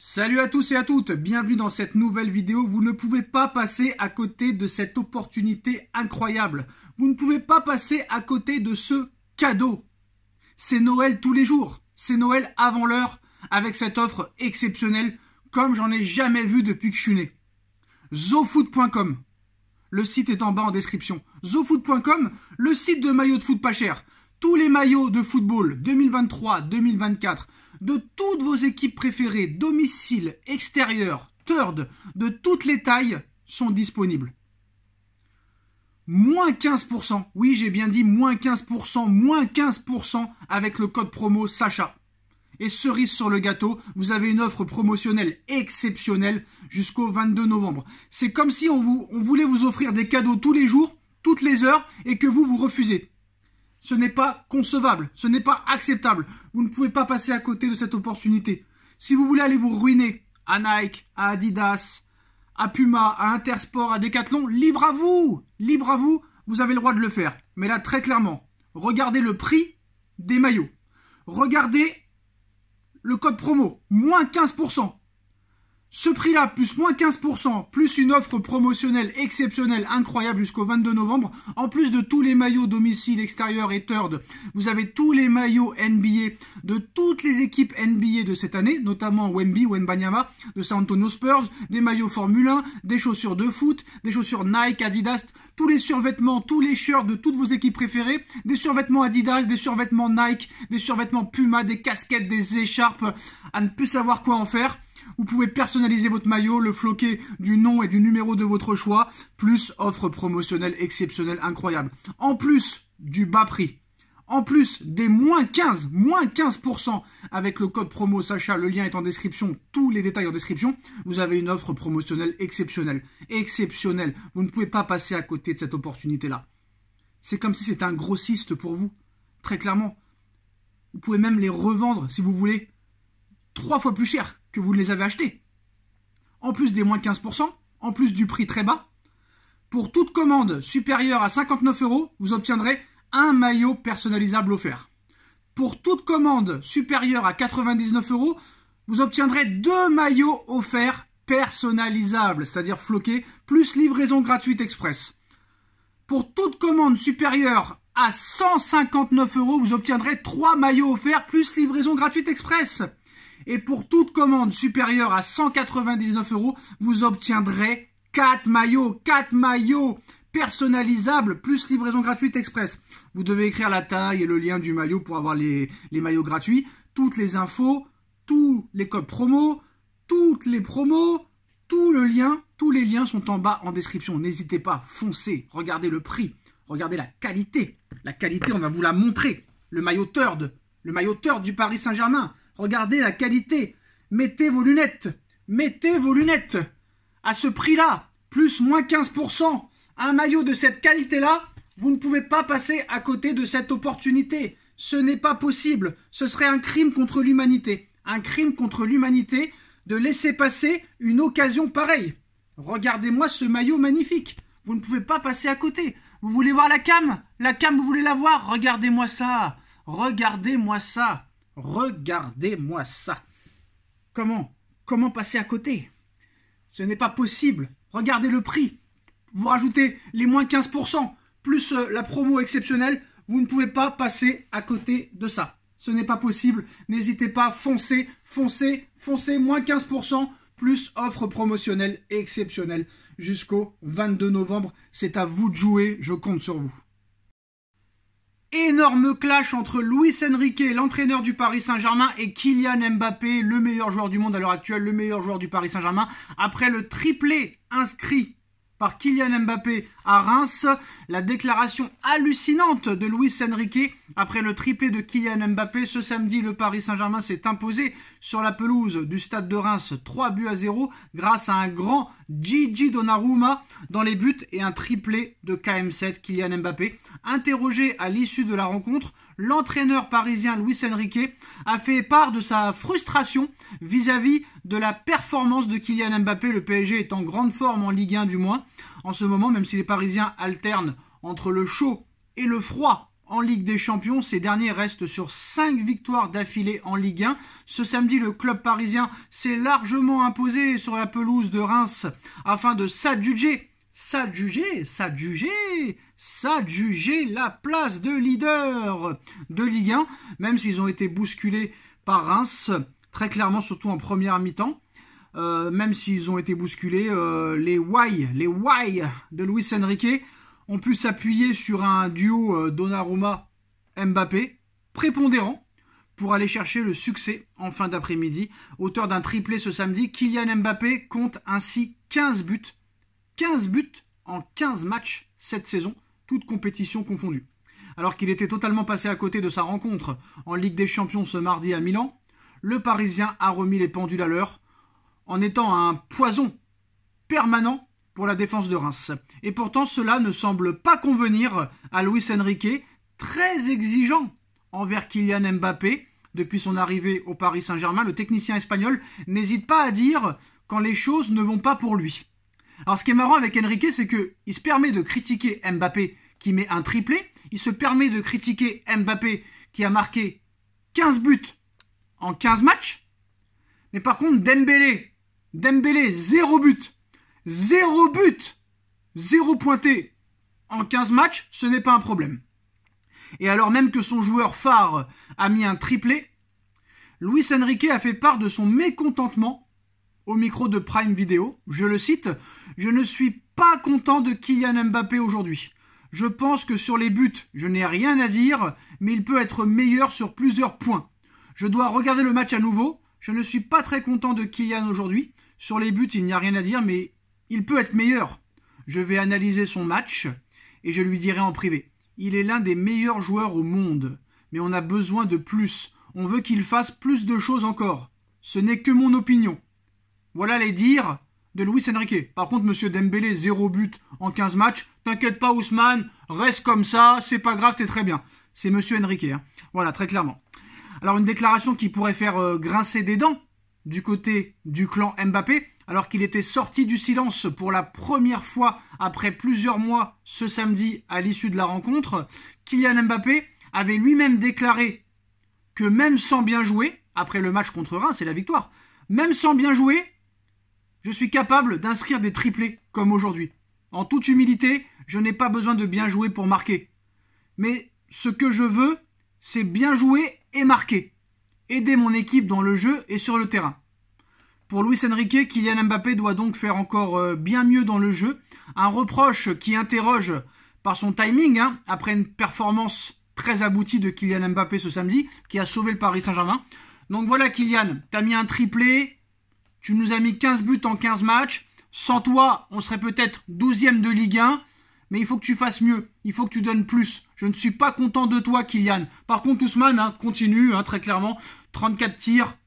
Salut à tous et à toutes, bienvenue dans cette nouvelle vidéo. Vous ne pouvez pas passer à côté de cette opportunité incroyable. Vous ne pouvez pas passer à côté de ce cadeau. C'est Noël tous les jours. C'est Noël avant l'heure avec cette offre exceptionnelle comme j'en ai jamais vu depuis que je suis né. zofoot.com. Le site est en bas en description. zofoot.com, le site de maillots de foot pas cher. Tous les maillots de football 2023-2024 de toutes vos équipes préférées, domicile, extérieur, third, de toutes les tailles sont disponibles. Moins 15%, oui j'ai bien dit moins 15% avec le code promo Sacha. Et cerise sur le gâteau, vous avez une offre promotionnelle exceptionnelle jusqu'au 22 novembre. C'est comme si on voulait vous offrir des cadeaux tous les jours, toutes les heures, et que vous refusez. Ce n'est pas concevable, ce n'est pas acceptable. Vous ne pouvez pas passer à côté de cette opportunité. Si vous voulez aller vous ruiner à Nike, à Adidas, à Puma, à Intersport, à Decathlon, libre à vous, vous avez le droit de le faire. Mais là, très clairement, regardez le prix des maillots. Regardez le code promo, moins 15%. Ce prix-là, plus moins 15%, plus une offre promotionnelle exceptionnelle, incroyable jusqu'au 22 novembre, en plus de tous les maillots domicile, extérieur et third, vous avez tous les maillots NBA de toutes les équipes NBA de cette année, notamment Wembanyama, de San Antonio Spurs, des maillots Formule 1, des chaussures de foot, des chaussures Nike, Adidas, tous les survêtements, tous les shirts de toutes vos équipes préférées, des survêtements Adidas, des survêtements Nike, des survêtements Puma, des casquettes, des écharpes, à ne plus savoir quoi en faire. Vous pouvez personnaliser votre maillot, le floquer du nom et du numéro de votre choix, plus offre promotionnelle exceptionnelle incroyable. En plus du bas prix, en plus des moins 15% avec le code promo Sacha, le lien est en description, tous les détails en description, vous avez une offre promotionnelle exceptionnelle. Exceptionnelle. Vous ne pouvez pas passer à côté de cette opportunité-là. C'est comme si c'était un grossiste pour vous, très clairement. Vous pouvez même les revendre, si vous voulez, 3 fois plus cher que vous les avez achetés. En plus des moins 15%, en plus du prix très bas, pour toute commande supérieure à 59 €, vous obtiendrez un maillot personnalisable offert. Pour toute commande supérieure à 99 €, vous obtiendrez 2 maillots offerts personnalisables, c'est-à-dire floqués, plus livraison gratuite express. Pour toute commande supérieure à 159 €, vous obtiendrez 3 maillots offerts plus livraison gratuite express. Et pour toute commande supérieure à 199 €, vous obtiendrez 4 maillots personnalisables plus livraison gratuite express. Vous devez écrire la taille et le lien du maillot pour avoir les maillots gratuits. Toutes les infos, tous les codes promo, toutes les promos, tous les liens sont en bas en description. N'hésitez pas, foncez, regardez le prix, regardez la qualité. La qualité, on va vous la montrer. Le maillot third du Paris Saint-Germain. Regardez la qualité. Mettez vos lunettes. À ce prix-là, plus moins 15%, un maillot de cette qualité-là, vous ne pouvez pas passer à côté de cette opportunité. Ce n'est pas possible. Ce serait un crime contre l'humanité. Un crime contre l'humanité de laisser passer une occasion pareille. Regardez-moi ce maillot magnifique. Vous ne pouvez pas passer à côté. Vous voulez voir la cam? La cam, vous voulez la voir? Regardez-moi ça. Regardez-moi ça. Regardez-moi ça. Comment passer à côté? Ce n'est pas possible. Regardez le prix. Vous rajoutez les moins 15%, plus la promo exceptionnelle. Vous ne pouvez pas passer à côté de ça. Ce n'est pas possible. N'hésitez pas, foncez. Moins 15%, plus offre promotionnelle exceptionnelle jusqu'au 22 novembre. C'est à vous de jouer. Je compte sur vous. Énorme clash entre Luis Enrique, l'entraîneur du Paris Saint-Germain, et Kylian Mbappé, le meilleur joueur du monde à l'heure actuelle, le meilleur joueur du Paris Saint-Germain. Après le triplé inscrit par Kylian Mbappé à Reims, la déclaration hallucinante de Luis Enrique après le triplé de Kylian Mbappé. Ce samedi, le Paris Saint-Germain s'est imposé sur la pelouse du stade de Reims 3-0 grâce à un grand Gigi Donnarumma dans les buts et un triplé de KM7 Kylian Mbappé. Interrogé à l'issue de la rencontre, l'entraîneur parisien Luis Enrique a fait part de sa frustration vis-à-vis de la performance de Kylian Mbappé. Le PSG est en grande forme en Ligue 1 du moins en ce moment, même si les Parisiens alternent entre le chaud et le froid en Ligue des Champions. Ces derniers restent sur 5 victoires d'affilée en Ligue 1. Ce samedi, le club parisien s'est largement imposé sur la pelouse de Reims afin de s'adjuger la place de leader de Ligue 1, même s'ils ont été bousculés par Reims, très clairement, surtout en première mi-temps. Même s'ils ont été bousculés, les Y de Luis Enrique ont pu s'appuyer sur un duo Donnarumma-Mbappé prépondérant pour aller chercher le succès en fin d'après-midi. Auteur d'un triplé ce samedi, Kylian Mbappé compte ainsi 15 buts. 15 buts en 15 matchs cette saison, toutes compétitions confondues. Alors qu'il était totalement passé à côté de sa rencontre en Ligue des Champions ce mardi à Milan, le Parisien a remis les pendules à l'heure en étant un poison permanent pour la défense de Reims. Et pourtant, cela ne semble pas convenir à Luis Enrique, très exigeant envers Kylian Mbappé. Depuis son arrivée au Paris Saint-Germain, le technicien espagnol n'hésite pas à dire quand les choses ne vont pas pour lui. Alors ce qui est marrant avec Enrique, c'est qu'il se permet de critiquer Mbappé qui met un triplé, il se permet de critiquer Mbappé qui a marqué 15 buts en 15 matchs, mais par contre Dembélé 0 but, 0 but, 0 pointé en 15 matchs, ce n'est pas un problème. Et alors même que son joueur phare a mis un triplé, Luis Enrique a fait part de son mécontentement au micro de Prime Video. Je le cite, « Je ne suis pas content de Kylian Mbappé aujourd'hui. Je pense que sur les buts, je n'ai rien à dire, mais il peut être meilleur sur plusieurs points. Je dois regarder le match à nouveau. Je ne suis pas très content de Kylian aujourd'hui. Sur les buts, il n'y a rien à dire, mais il peut être meilleur. Je vais analyser son match et je lui dirai en privé. Il est l'un des meilleurs joueurs au monde, mais on a besoin de plus. On veut qu'il fasse plus de choses encore. Ce n'est que mon opinion. » Voilà les dires de Luis Enrique. Par contre, monsieur Dembélé, 0 but en 15 matchs. T'inquiète pas, Ousmane, reste comme ça, c'est pas grave, t'es très bien. C'est monsieur Enrique, hein. Voilà, très clairement. Alors, une déclaration qui pourrait faire grincer des dents du côté du clan Mbappé, alors qu'il était sorti du silence pour la première fois après plusieurs mois ce samedi à l'issue de la rencontre. Kylian Mbappé avait lui-même déclaré que même sans bien jouer, après le match contre Reims, c'est la victoire, même sans bien jouer, je suis capable d'inscrire des triplés comme aujourd'hui. En toute humilité, je n'ai pas besoin de bien jouer pour marquer. Mais ce que je veux, c'est bien jouer et marquer. Aider mon équipe dans le jeu et sur le terrain. Pour Luis Enrique, Kylian Mbappé doit donc faire encore bien mieux dans le jeu. Un reproche qui interroge par son timing, après une performance très aboutie de Kylian Mbappé ce samedi, qui a sauvé le Paris Saint-Germain. Donc voilà Kylian, t'as mis un triplé, tu nous as mis 15 buts en 15 matchs. Sans toi, on serait peut-être 12e de Ligue 1. Mais il faut que tu fasses mieux. Il faut que tu donnes plus. Je ne suis pas content de toi, Kylian. Par contre, Ousmane, continue, très clairement. 34 tirs,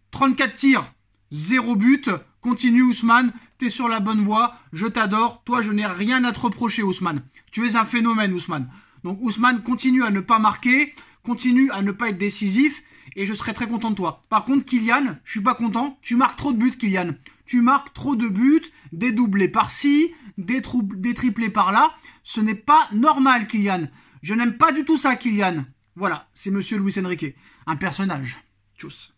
0 but. Continue, Ousmane. T'es sur la bonne voie. Je t'adore. Toi, je n'ai rien à te reprocher, Ousmane. Tu es un phénomène, Ousmane. Donc, Ousmane, continue à ne pas marquer. Continue à ne pas être décisif. Et je serai très content de toi. Par contre, Kylian, je suis pas content. Tu marques trop de buts, Kylian. Tu marques trop de buts, des doublés par-ci, des triplés par-là. Ce n'est pas normal, Kylian. Je n'aime pas du tout ça, Kylian. Voilà, c'est monsieur Luis Enrique. Un personnage. Tchuss.